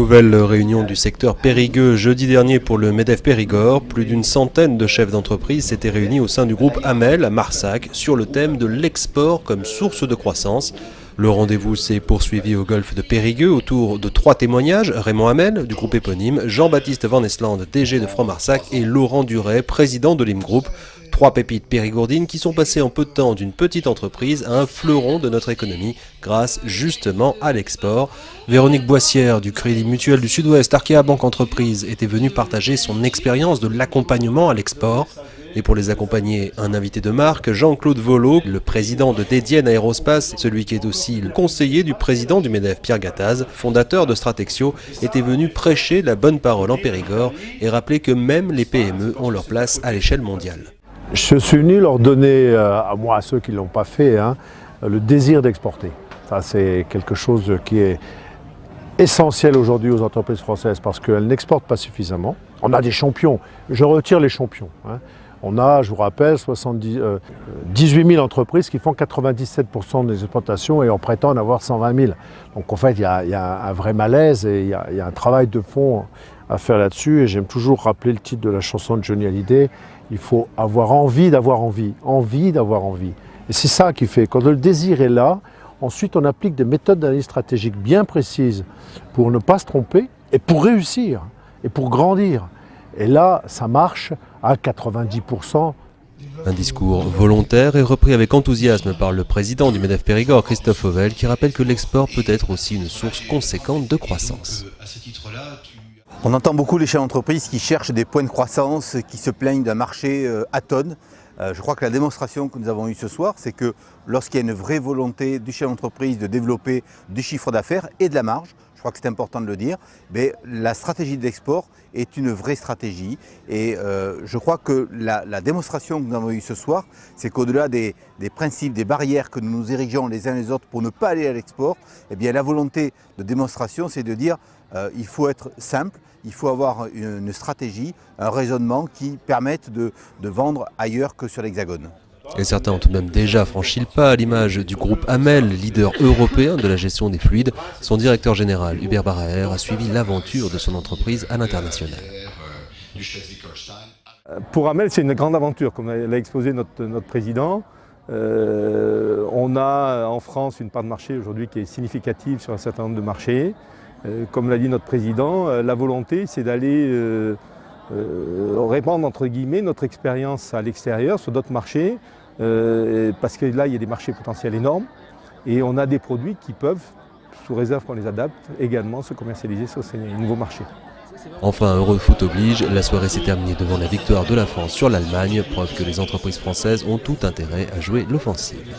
Nouvelle réunion du secteur Périgueux jeudi dernier pour le MEDEF Périgord. Plus d'une centaine de chefs d'entreprise s'étaient réunis au sein du groupe Hamel à Marsac sur le thème de l'export comme source de croissance. Le rendez-vous s'est poursuivi au golfe de Périgueux autour de 3 témoignages. Raymond Hamel du groupe éponyme, Jean-Baptiste Van Esland, DG de Franc-Marsac et Laurent Duret, président de l'IM Group. 3 pépites périgourdines qui sont passées en peu de temps d'une petite entreprise à un fleuron de notre économie grâce justement à l'export. Véronique Boissière du Crédit Mutuel du Sud-Ouest, Arkea Banque Entreprise, était venue partager son expérience de l'accompagnement à l'export. Et pour les accompagner, un invité de marque, Jean-Claude Volo, le président de Dédienne Aérospace, celui qui est aussi le conseiller du président du MEDEF, Pierre Gattaz, fondateur de Stratexio, était venu prêcher la bonne parole en Périgord et rappeler que même les PME ont leur place à l'échelle mondiale. Je suis venu leur donner, à moi, à ceux qui ne l'ont pas fait, le désir d'exporter. Ça, c'est quelque chose qui est essentiel aujourd'hui aux entreprises françaises parce qu'elles n'exportent pas suffisamment. On a des champions, je retire les champions. On a, je vous rappelle, 18 000 entreprises qui font 97% des exportations et on prétend en avoir 120 000. Donc en fait, il y a un vrai malaise et il y a un travail de fond à faire là-dessus. Et j'aime toujours rappeler le titre de la chanson de Johnny Hallyday. Il faut avoir envie d'avoir envie, envie d'avoir envie. Et c'est ça qui fait, quand le désir est là, ensuite on applique des méthodes d'analyse stratégique bien précises pour ne pas se tromper et pour réussir et pour grandir. Et là, ça marche à 90%. Un discours volontaire et repris avec enthousiasme par le président du MEDEF Périgord, Christophe Auvel, qui rappelle que l'export peut être aussi une source conséquente de croissance. On entend beaucoup les chefs d'entreprise qui cherchent des points de croissance, qui se plaignent d'un marché à tonnes. Je crois que la démonstration que nous avons eue ce soir, c'est que lorsqu'il y a une vraie volonté du chef d'entreprise de développer du chiffre d'affaires et de la marge, je crois que c'est important de le dire, mais la stratégie de l'export est une vraie stratégie. Et je crois que la démonstration que nous avons eue ce soir, c'est qu'au-delà des principes, des barrières que nous nous érigeons les uns les autres pour ne pas aller à l'export, eh bien la volonté de démonstration, c'est de dire il faut être simple, il faut avoir une stratégie, un raisonnement qui permette de vendre ailleurs que sur l'Hexagone. Et certains ont tout de même déjà franchi le pas à l'image du groupe Hamel, leader européen de la gestion des fluides. Son directeur général, Hubert Baraher, a suivi l'aventure de son entreprise à l'international. Pour Hamel, c'est une grande aventure, comme l'a exposé notre président. On a en France une part de marché aujourd'hui qui est significative sur un certain nombre de marchés. Comme l'a dit notre président, la volonté, c'est d'aller répandre entre guillemets notre expérience à l'extérieur sur d'autres marchés, parce que là il y a des marchés potentiels énormes et on a des produits qui peuvent, sous réserve qu'on les adapte, également se commercialiser sur ces nouveaux marchés. Enfin, heureux foot oblige, la soirée s'est terminée devant la victoire de la France sur l'Allemagne, preuve que les entreprises françaises ont tout intérêt à jouer l'offensive.